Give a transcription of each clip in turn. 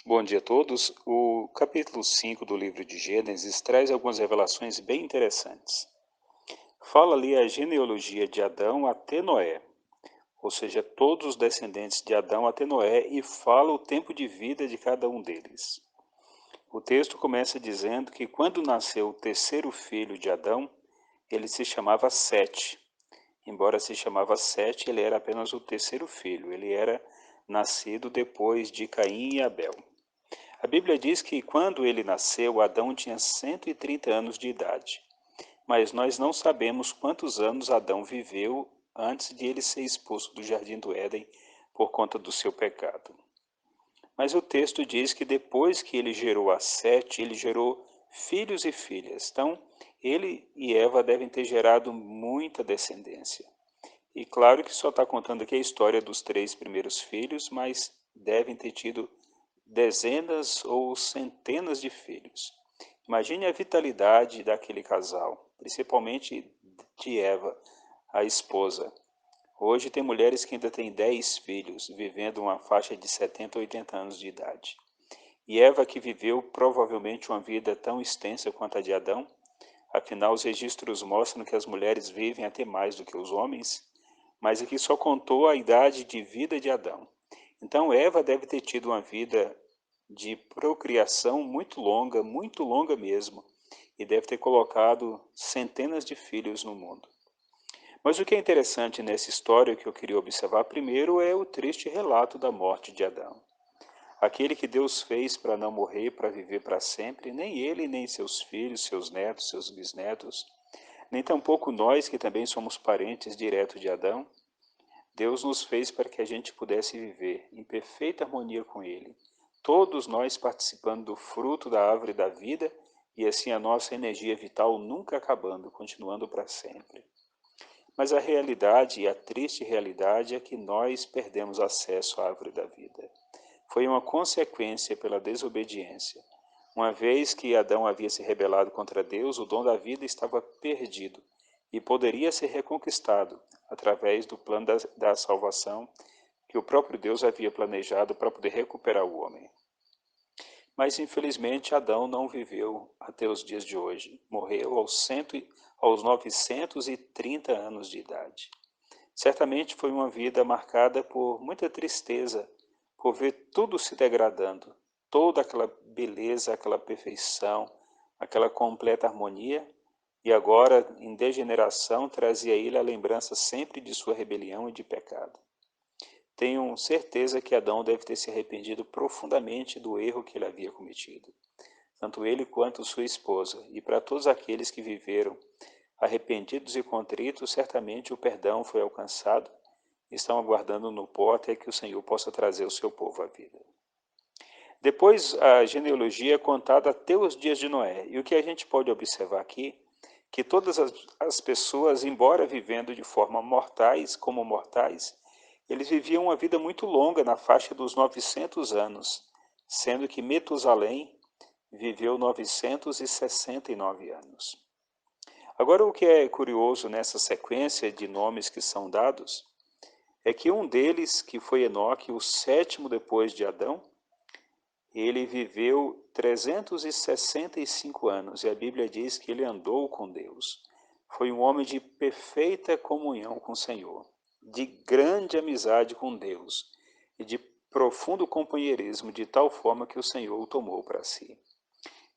Bom dia a todos. O capítulo 5 do livro de Gênesis traz algumas revelações bem interessantes. Fala ali a genealogia de Adão até Noé, ou seja, todos os descendentes de Adão até Noé, e fala o tempo de vida de cada um deles. O texto começa dizendo que quando nasceu o terceiro filho de Adão, ele se chamava Sete. Embora se chamava Sete, ele era apenas o terceiro filho, ele era nascido depois de Caim e Abel. A Bíblia diz que quando ele nasceu, Adão tinha 130 anos de idade, mas nós não sabemos quantos anos Adão viveu antes de ele ser expulso do jardim do Éden por conta do seu pecado. Mas o texto diz que depois que ele gerou a Sete, ele gerou filhos e filhas. Então, ele e Eva devem ter gerado muita descendência. E claro que só está contando aqui a história dos três primeiros filhos, mas devem ter tido dezenas ou centenas de filhos. Imagine a vitalidade daquele casal, principalmente de Eva, a esposa. Hoje tem mulheres que ainda têm 10 filhos, vivendo uma faixa de 70 ou 80 anos de idade. E Eva, que viveu provavelmente uma vida tão extensa quanto a de Adão, afinal os registros mostram que as mulheres vivem até mais do que os homens, mas aqui só contou a idade de vida de Adão. Então Eva deve ter tido uma vida de procriação muito longa mesmo, e deve ter colocado centenas de filhos no mundo. Mas o que é interessante nessa história que eu queria observar primeiro é o triste relato da morte de Adão. Aquele que Deus fez para não morrer, para viver para sempre, nem ele, nem seus filhos, seus netos, seus bisnetos, nem tampouco nós que também somos parentes diretos de Adão, Deus nos fez para que a gente pudesse viver em perfeita harmonia com Ele, todos nós participando do fruto da árvore da vida e assim a nossa energia vital nunca acabando, continuando para sempre. Mas a realidade, e a triste realidade, é que nós perdemos acesso à árvore da vida. Foi uma consequência pela desobediência. Uma vez que Adão havia se rebelado contra Deus, o dom da vida estava perdido e poderia ser reconquistado através do plano da salvação que o próprio Deus havia planejado para poder recuperar o homem. Mas infelizmente Adão não viveu até os dias de hoje. Morreu aos 930 anos de idade. Certamente foi uma vida marcada por muita tristeza, por ver tudo se degradando, toda aquela beleza, aquela perfeição, aquela completa harmonia, e agora, em degeneração, trazia a ele a lembrança sempre de sua rebelião e de pecado. Tenho certeza que Adão deve ter se arrependido profundamente do erro que ele havia cometido, tanto ele quanto sua esposa, e para todos aqueles que viveram arrependidos e contritos, certamente o perdão foi alcançado, e estão aguardando no pó até que o Senhor possa trazer o seu povo à vida. Depois, a genealogia é contada até os dias de Noé, e o que a gente pode observar aqui, que todas as pessoas, embora vivendo de forma mortais, como mortais, eles viviam uma vida muito longa, na faixa dos 900 anos, sendo que Metusalém viveu 969 anos. Agora, o que é curioso nessa sequência de nomes que são dados, é que um deles, que foi Enoque, o sétimo depois de Adão, ele viveu 365 anos, e a Bíblia diz que ele andou com Deus. Foi um homem de perfeita comunhão com o Senhor, de grande amizade com Deus e de profundo companheirismo, de tal forma que o Senhor o tomou para si.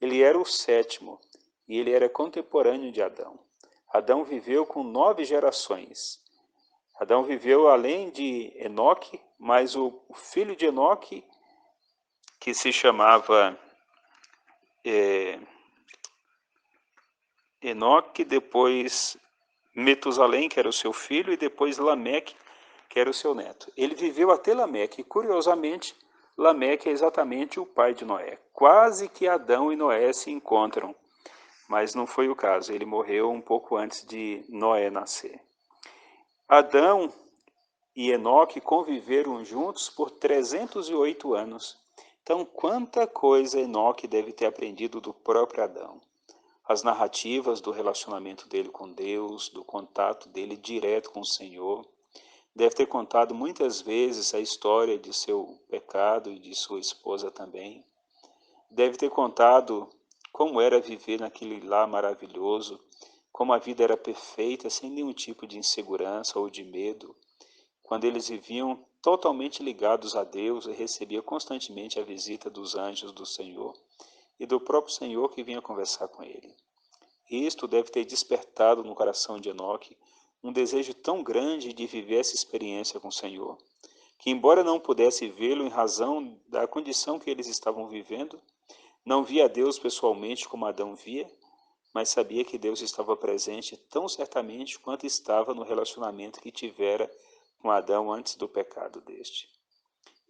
Ele era o sétimo e ele era contemporâneo de Adão. Adão viveu com 9 gerações. Adão viveu além de Enoque, mas o filho de Enoque, que se chamava Enoque, depois Metusalém, que era o seu filho, e depois Lameque, que era o seu neto. Ele viveu até Lameque, e curiosamente, Lameque é exatamente o pai de Noé. Quase que Adão e Noé se encontram, mas não foi o caso, ele morreu um pouco antes de Noé nascer. Adão e Enoque conviveram juntos por 308 anos. Então, quanta coisa Enoque deve ter aprendido do próprio Adão. As narrativas do relacionamento dele com Deus, do contato dele direto com o Senhor, Deve ter contado muitas vezes a história de seu pecado e de sua esposa também. Deve ter contado como era viver naquele lar maravilhoso, como a vida era perfeita, sem nenhum tipo de insegurança ou de medo, quando eles viviam totalmente ligados a Deus e recebia constantemente a visita dos anjos do Senhor e do próprio Senhor que vinha conversar com ele. E isto deve ter despertado no coração de Enoque um desejo tão grande de viver essa experiência com o Senhor, que embora não pudesse vê-lo em razão da condição que eles estavam vivendo, não via Deus pessoalmente como Adão via, mas sabia que Deus estava presente tão certamente quanto estava no relacionamento que tivera com Adão antes do pecado deste.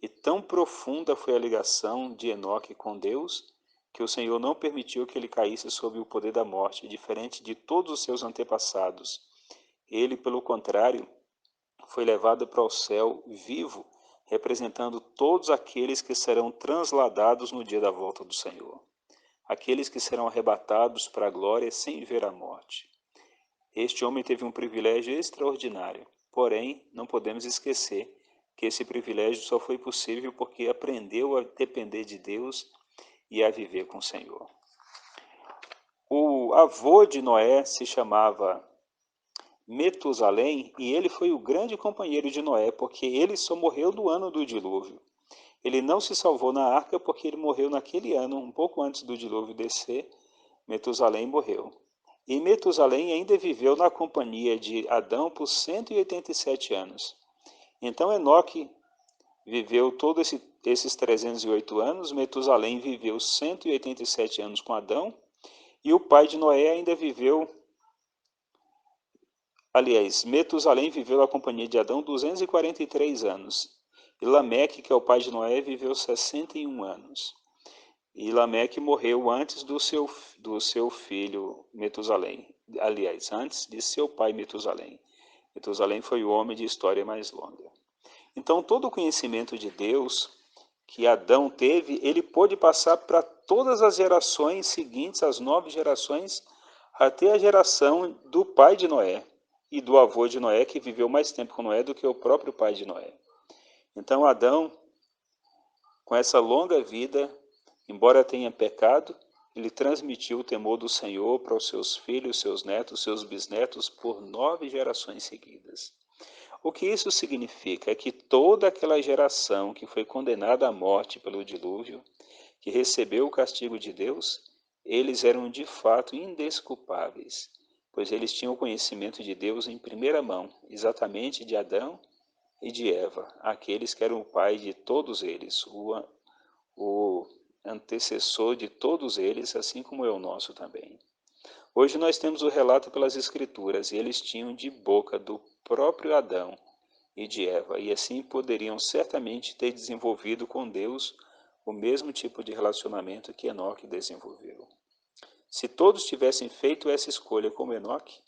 E tão profunda foi a ligação de Enoque com Deus, que o Senhor não permitiu que ele caísse sob o poder da morte, diferente de todos os seus antepassados. Ele, pelo contrário, foi levado para o céu vivo, representando todos aqueles que serão transladados no dia da volta do Senhor, aqueles que serão arrebatados para a glória sem ver a morte. Este homem teve um privilégio extraordinário, porém, não podemos esquecer que esse privilégio só foi possível porque aprendeu a depender de Deus e a viver com o Senhor. O avô de Noé se chamava Metusalém e ele foi o grande companheiro de Noé, porque ele só morreu no ano do dilúvio. Ele não se salvou na arca porque ele morreu naquele ano, um pouco antes do dilúvio descer. Metusalém morreu. E Metusalém ainda viveu na companhia de Adão por 187 anos. Então Enoque viveu todos esses 308 anos, Metusalém viveu 187 anos com Adão, e o pai de Noé ainda viveu, aliás, Metusalém viveu na companhia de Adão 243 anos. E Lameque, que é o pai de Noé, viveu 61 anos. E Lameque morreu antes do seu filho Metusalém. Aliás, antes de seu pai Metusalém. Metusalém foi o homem de história mais longa. Então, todo o conhecimento de Deus que Adão teve, ele pôde passar para todas as gerações seguintes, as 9 gerações, até a geração do pai de Noé e do avô de Noé, que viveu mais tempo com Noé do que o próprio pai de Noé. Então, Adão, com essa longa vida, embora tenha pecado, ele transmitiu o temor do Senhor para os seus filhos, seus netos, seus bisnetos por 9 gerações seguidas. O que isso significa é que toda aquela geração que foi condenada à morte pelo dilúvio, que recebeu o castigo de Deus, eles eram de fato indesculpáveis, pois eles tinham o conhecimento de Deus em primeira mão, exatamente de Adão e de Eva, aqueles que eram o pai de todos eles, o antecessor de todos eles, assim como é o nosso também. Hoje nós temos o relato pelas Escrituras, e eles tinham de boca do próprio Adão e de Eva, e assim poderiam certamente ter desenvolvido com Deus o mesmo tipo de relacionamento que Enoque desenvolveu. Se todos tivessem feito essa escolha como Enoque,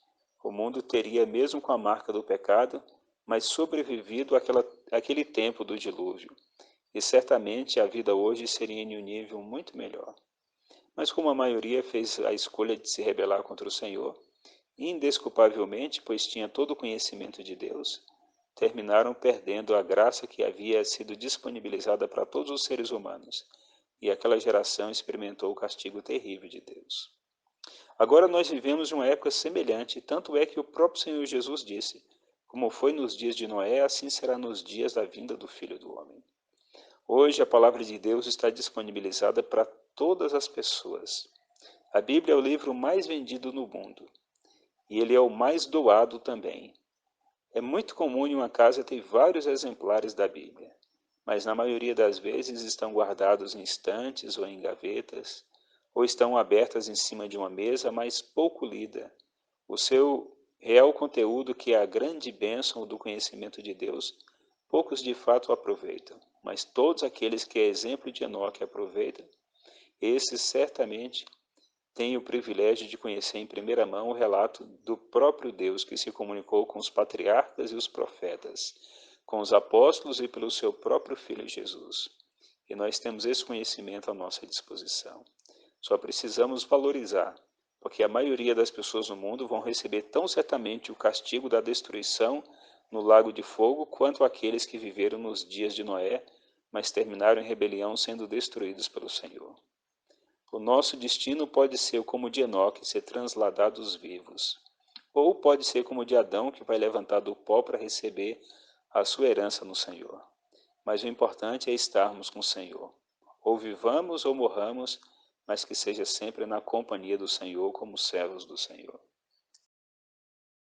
o mundo teria, mesmo com a marca do pecado, mas sobrevivido àquele tempo do dilúvio, e certamente a vida hoje seria em um nível muito melhor. Mas como a maioria fez a escolha de se rebelar contra o Senhor, indesculpavelmente, pois tinha todo o conhecimento de Deus, terminaram perdendo a graça que havia sido disponibilizada para todos os seres humanos, e aquela geração experimentou o castigo terrível de Deus. Agora nós vivemos uma época semelhante, tanto é que o próprio Senhor Jesus disse: como foi nos dias de Noé, assim será nos dias da vinda do Filho do Homem. Hoje a palavra de Deus está disponibilizada para todas as pessoas. A Bíblia é o livro mais vendido no mundo, e ele é o mais doado também. É muito comum em uma casa ter vários exemplares da Bíblia, mas na maioria das vezes estão guardados em estantes ou em gavetas, ou estão abertas em cima de uma mesa, mas pouco lida. O seu real conteúdo, que é a grande bênção do conhecimento de Deus, poucos de fato aproveitam, mas todos aqueles que é exemplo de Enoque aproveitam, esses certamente têm o privilégio de conhecer em primeira mão o relato do próprio Deus que se comunicou com os patriarcas e os profetas, com os apóstolos e pelo seu próprio Filho Jesus. E nós temos esse conhecimento à nossa disposição. Só precisamos valorizar, porque a maioria das pessoas no mundo vão receber tão certamente o castigo da destruição no lago de fogo, quanto aqueles que viveram nos dias de Noé, mas terminaram em rebelião, sendo destruídos pelo Senhor. O nosso destino pode ser como o de Enoque, ser transladado dos vivos. Ou pode ser como o de Adão, que vai levantar do pó para receber a sua herança no Senhor. Mas o importante é estarmos com o Senhor. Ou vivamos ou morramos, mas que seja sempre na companhia do Senhor como servos do Senhor.